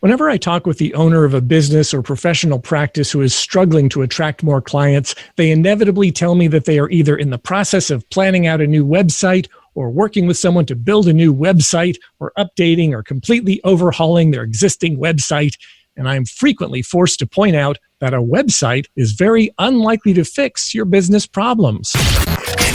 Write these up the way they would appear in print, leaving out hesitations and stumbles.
Whenever I talk with the owner of a business or professional practice who is struggling to attract more clients, they inevitably tell me that they are either in the process of planning out a new website or working with someone to build a new website or updating or completely overhauling their existing website. And I'm frequently forced to point out that a website is very unlikely to fix your business problems.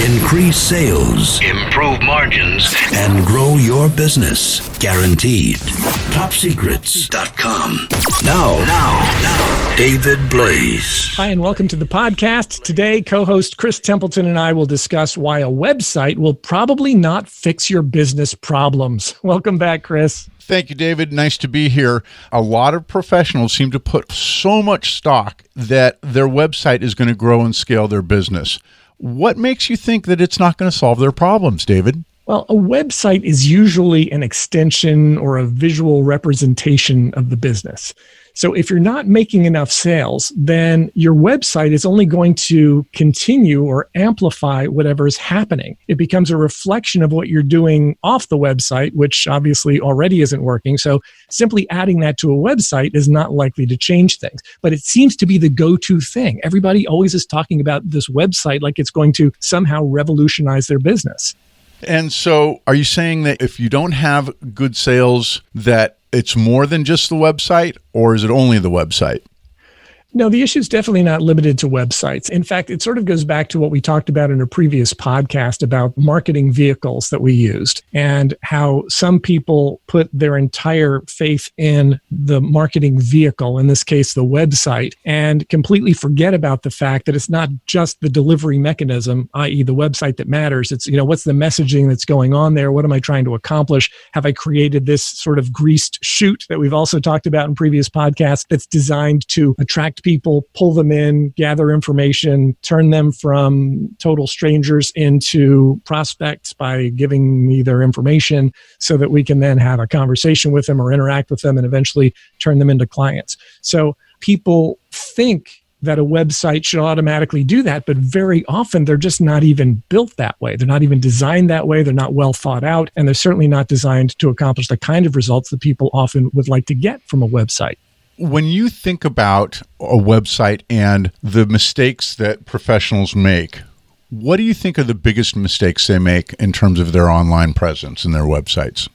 Increase sales, improve margins, and grow your business. Guaranteed. TopSecrets.com. Now, David Blaise. Hi, and welcome to the podcast. Today, co-host Chris Templeton and I will discuss why a website will probably not fix your business problems. Welcome back, Chris. Thank you, David. Nice to be here. A lot of professionals seem to put so much stock that their website is going to grow and scale their business. What makes you think that it's not going to solve their problems, David? Well, a website is usually an extension or a visual representation of the business. So if you're not making enough sales, then your website is only going to continue or amplify whatever is happening. It becomes a reflection of what you're doing off the website, which obviously already isn't working. So simply adding that to a website is not likely to change things. But it seems to be the go-to thing. Everybody always is talking about this website like it's going to somehow revolutionize their business. And so are you saying that if you don't have good sales, that it's more than just the website, or is it only the website? No, the issue is definitely not limited to websites. In fact, it sort of goes back to what we talked about in a previous podcast about marketing vehicles that we used and how some people put their entire faith in the marketing vehicle, in this case, the website, and completely forget about the fact that it's not just the delivery mechanism, i.e. the website, that matters. It's, what's the messaging that's going on there? What am I trying to accomplish? Have I created this sort of greased chute that we've also talked about in previous podcasts that's designed to attract people, pull them in, gather information, turn them from total strangers into prospects by giving me their information so that we can then have a conversation with them or interact with them and eventually turn them into clients. So people think that a website should automatically do that, but very often they're just not even built that way. They're not even designed that way. They're not well thought out, and they're certainly not designed to accomplish the kind of results that people often would like to get from a website. When you think about a website and the mistakes that professionals make, what do you think are the biggest mistakes they make in terms of their online presence and their websites?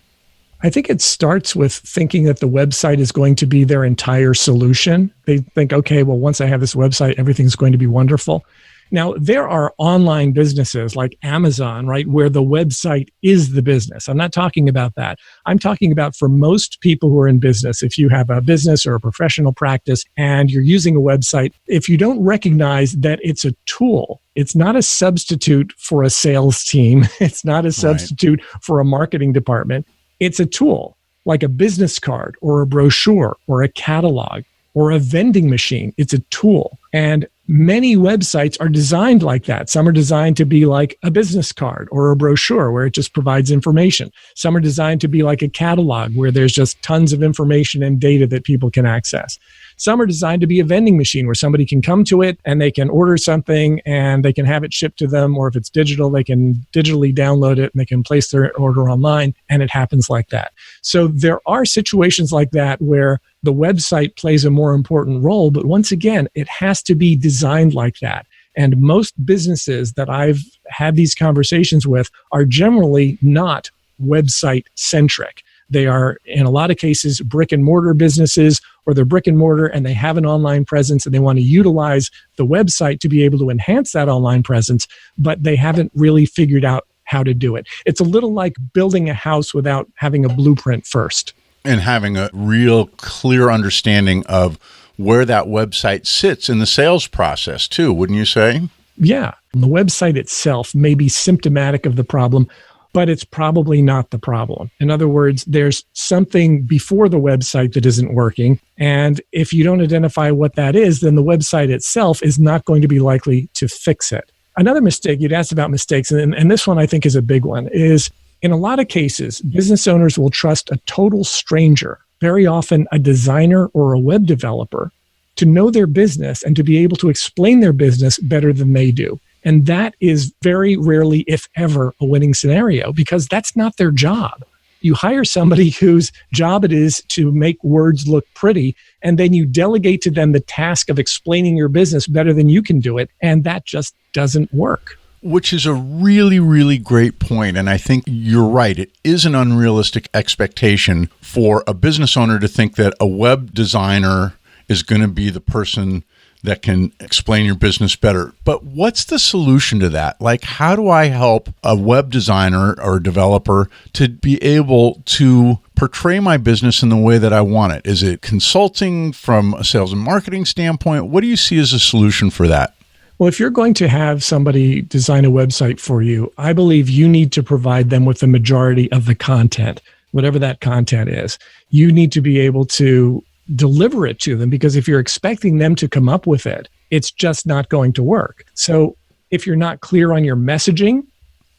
I think it starts with thinking that the website is going to be their entire solution. They think, okay, well, once I have this website, everything's going to be wonderful. Now, there are online businesses like Amazon, right, where the website is the business. I'm not talking about that. I'm talking about for most people who are in business, if you have a business or a professional practice and you're using a website, if you don't recognize that it's a tool, it's not a substitute for a sales team. It's not a substitute for a marketing department. It's a tool like a business card or a brochure or a catalog or a vending machine. It's a tool. And many websites are designed like that. Some are designed to be like a business card or a brochure where it just provides information. Some are designed to be like a catalog where there's just tons of information and data that people can access. Some are designed to be a vending machine where somebody can come to it and they can order something and they can have it shipped to them, or if it's digital, they can digitally download it and they can place their order online, and it happens like that. So there are situations like that where the website plays a more important role, but once again, it has to be designed like that. And most businesses that I've had these conversations with are generally not website centric. They are, in a lot of cases, brick and mortar businesses, or they're brick and mortar and they have an online presence and they want to utilize the website to be able to enhance that online presence, but they haven't really figured out how to do it. It's a little like building a house without having a blueprint first. And having a real clear understanding of where that website sits in the sales process too, wouldn't you say? Yeah. The website itself may be symptomatic of the problem, but it's probably not the problem. In other words, there's something before the website that isn't working. And if you don't identify what that is, then the website itself is not going to be likely to fix it. Another mistake, you'd asked about mistakes, and this one I think is a big one, is in a lot of cases, business owners will trust a total stranger, very often a designer or a web developer, to know their business and to be able to explain their business better than they do. And that is very rarely, if ever, a winning scenario because that's not their job. You hire somebody whose job it is to make words look pretty, and then you delegate to them the task of explaining your business better than you can do it. And that just doesn't work. Which is a really, really great point. And I think you're right. It is an unrealistic expectation for a business owner to think that a web designer is going to be the person that can explain your business better. But what's the solution to that? Like, how do I help a web designer or developer to be able to portray my business in the way that I want it? Is it consulting from a sales and marketing standpoint? What do you see as a solution for that? Well, if you're going to have somebody design a website for you, I believe you need to provide them with the majority of the content, whatever that content is. You need to be able to deliver it to them, because if you're expecting them to come up with it, it's just not going to work. So if you're not clear on your messaging,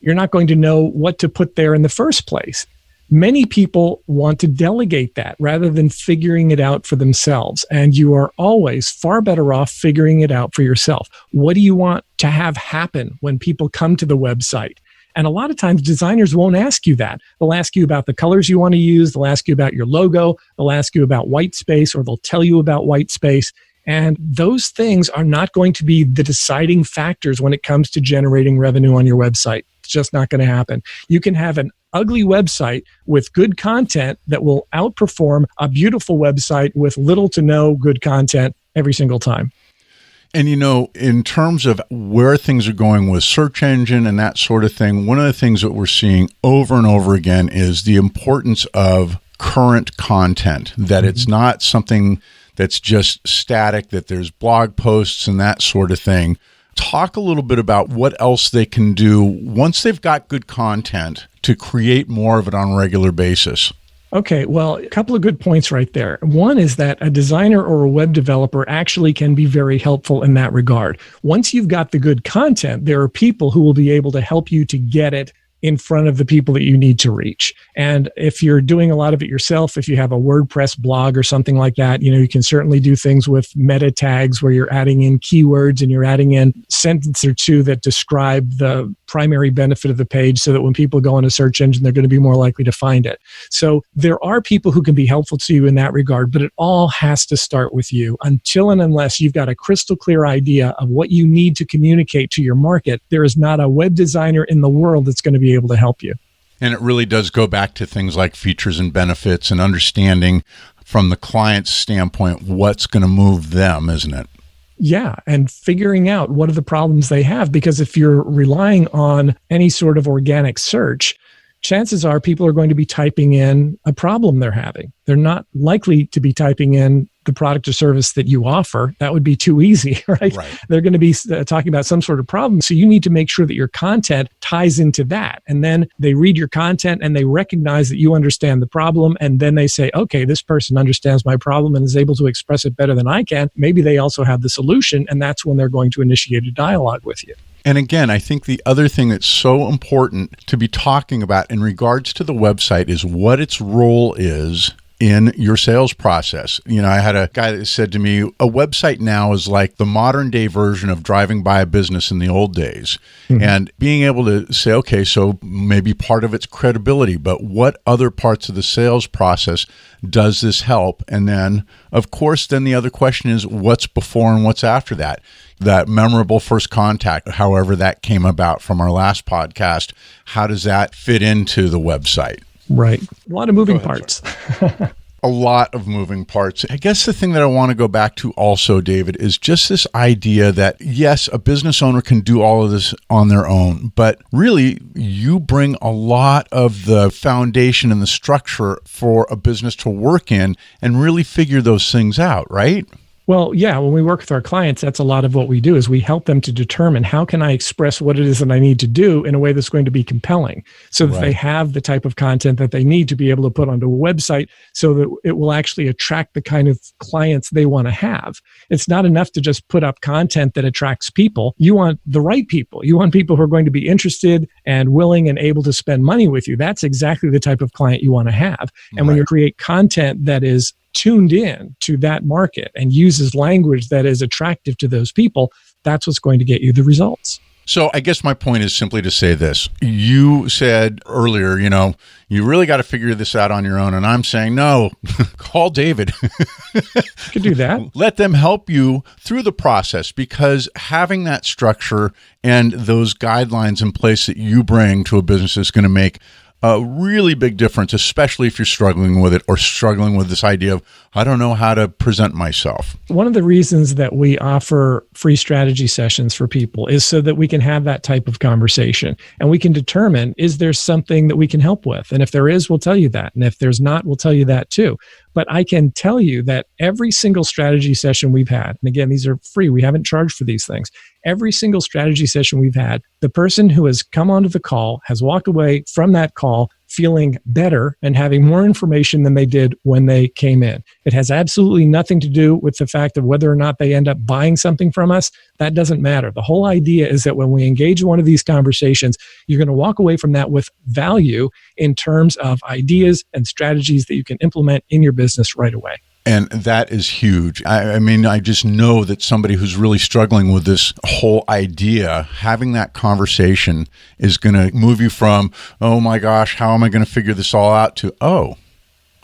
you're not going to know what to put there in the first place. Many people want to delegate that rather than figuring it out for themselves. And you are always far better off figuring it out for yourself. What do you want to have happen when people come to the website? And a lot of times designers won't ask you that. They'll ask you about the colors you want to use. They'll ask you about your logo. They'll ask you about white space, or they'll tell you about white space. And those things are not going to be the deciding factors when it comes to generating revenue on your website. It's just not going to happen. You can have an ugly website with good content that will outperform a beautiful website with little to no good content every single time. And, in terms of where things are going with search engine and that sort of thing, one of the things that we're seeing over and over again is the importance of current content, that it's not something that's just static, that there's blog posts and that sort of thing. Talk a little bit about what else they can do once they've got good content to create more of it on a regular basis. Okay, well, a couple of good points right there. One is that a designer or a web developer actually can be very helpful in that regard. Once you've got the good content, there are people who will be able to help you to get it in front of the people that you need to reach. And if you're doing a lot of it yourself, if you have a WordPress blog or something like that, you can certainly do things with meta tags where you're adding in keywords and you're adding in a sentence or two that describe the primary benefit of the page, so that when people go on a search engine, they're going to be more likely to find it. So there are people who can be helpful to you in that regard, but it all has to start with you. Until and unless you've got a crystal clear idea of what you need to communicate to your market, there is not a web designer in the world that's going to be able to help you. And it really does go back to things like features and benefits and understanding from the client's standpoint what's going to move them, isn't it? Yeah, and figuring out what are the problems they have, because if you're relying on any sort of organic search, chances are people are going to be typing in a problem they're having. They're not likely to be typing in the product or service that you offer. That would be too easy, right? They're going to be talking about some sort of problem. So you need to make sure that your content ties into that. And then they read your content and they recognize that you understand the problem. And then they say, okay, this person understands my problem and is able to express it better than I can. Maybe they also have the solution. And that's when they're going to initiate a dialogue with you. And again, I think the other thing that's so important to be talking about in regards to the website is what its role is in your sales process. I had a guy that said to me, a website now is like the modern day version of driving by a business in the old days. Mm-hmm. And being able to say, okay, so maybe part of it's credibility, but what other parts of the sales process does this help? And then, of course, then the other question is what's before and what's after that? That memorable first contact, however that came about from our last podcast, how does that fit into the website? Right. A lot of moving parts. A lot of moving parts. I guess the thing that I want to go back to also, David, is just this idea that, yes, a business owner can do all of this on their own, but really you bring a lot of the foundation and the structure for a business to work in and really figure those things out, right? Well, yeah, when we work with our clients, that's a lot of what we do is we help them to determine how can I express what it is that I need to do in a way that's going to be compelling so that they have the type of content that they need to be able to put onto a website so that it will actually attract the kind of clients they want to have. It's not enough to just put up content that attracts people. You want the right people. You want people who are going to be interested and willing and able to spend money with you. That's exactly the type of client you want to have. And when you create content that is tuned in to that market and uses language that is attractive to those people, that's what's going to get you the results. So I guess my point is simply to say this. You said earlier, you really got to figure this out on your own. And I'm saying, no, call David. You could do that. Let them help you through the process, because having that structure and those guidelines in place that you bring to a business is going to make a really big difference, especially if you're struggling with it or struggling with this idea of, I don't know how to present myself. One of the reasons that we offer free strategy sessions for people is so that we can have that type of conversation and we can determine, is there something that we can help with? And if there is, we'll tell you that. And if there's not, we'll tell you that too. But I can tell you that every single strategy session we've had, and again, these are free, we haven't charged for these things. Every single strategy session we've had, the person who has come onto the call has walked away from that call feeling better and having more information than they did when they came in. It has absolutely nothing to do with the fact of whether or not they end up buying something from us. That doesn't matter. The whole idea is that when we engage in one of these conversations, you're going to walk away from that with value in terms of ideas and strategies that you can implement in your business right away. And that is huge. I mean, I just know that somebody who's really struggling with this whole idea, having that conversation is going to move you from, oh my gosh, how am I going to figure this all out, to, oh,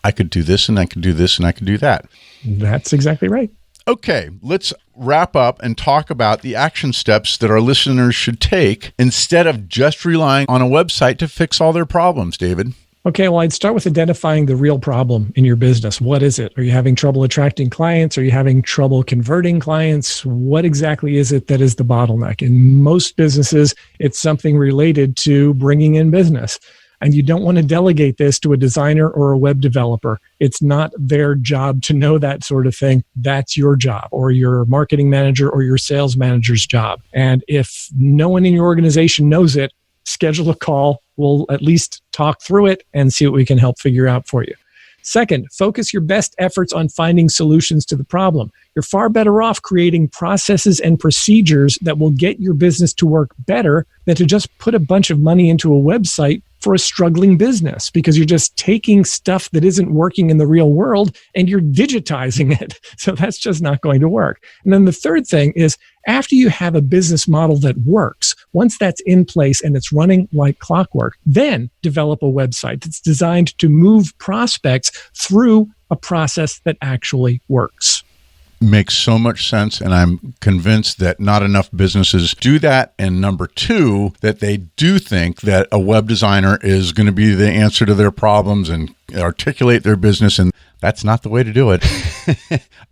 I could do this and I could do this and I could do that. That's exactly right. Okay, let's wrap up and talk about the action steps that our listeners should take instead of just relying on a website to fix all their problems, David. Okay, well, I'd start with identifying the real problem in your business. What is it? Are you having trouble attracting clients? Are you having trouble converting clients? What exactly is it that is the bottleneck? In most businesses, it's something related to bringing in business. And you don't want to delegate this to a designer or a web developer. It's not their job to know that sort of thing. That's your job, or your marketing manager or your sales manager's job. And if no one in your organization knows it, schedule a call. We'll at least talk through it and see what we can help figure out for you. Second, focus your best efforts on finding solutions to the problem. You're far better off creating processes and procedures that will get your business to work better than to just put a bunch of money into a website for a struggling business, because you're just taking stuff that isn't working in the real world and you're digitizing it. So that's just not going to work. And then the third thing is, after you have a business model that works, once that's in place and it's running like clockwork, then develop a website that's designed to move prospects through a process that actually works. Makes so much sense, and I'm convinced that not enough businesses do that. And number two, that they do think that a web designer is going to be the answer to their problems and articulate their business, and that's not the way to do it.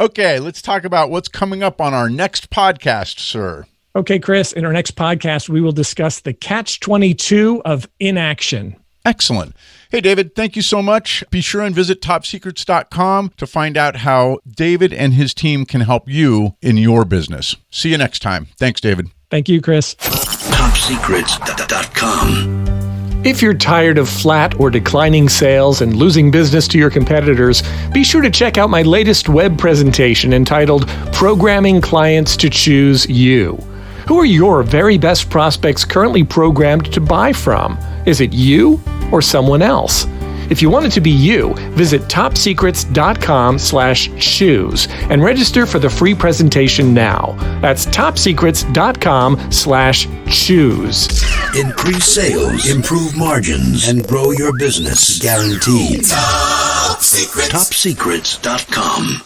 Okay, let's talk about what's coming up on our next podcast, sir. Okay, Chris, in our next podcast, we will discuss the catch-22 of inaction. Excellent. Hey, David, thank you so much. Be sure and visit topsecrets.com to find out how David and his team can help you in your business. See you next time. Thanks, David. Thank you, Chris. Topsecrets.com. If you're tired of flat or declining sales and losing business to your competitors, be sure to check out my latest web presentation entitled Programming Clients to Choose You. Who are your very best prospects currently programmed to buy from? Is it you or someone else? If you want it to be you, visit topsecrets.com/choose and register for the free presentation now. That's topsecrets.com/choose. Increase sales, improve margins, and grow your business guaranteed. Top Secrets. Topsecrets.com.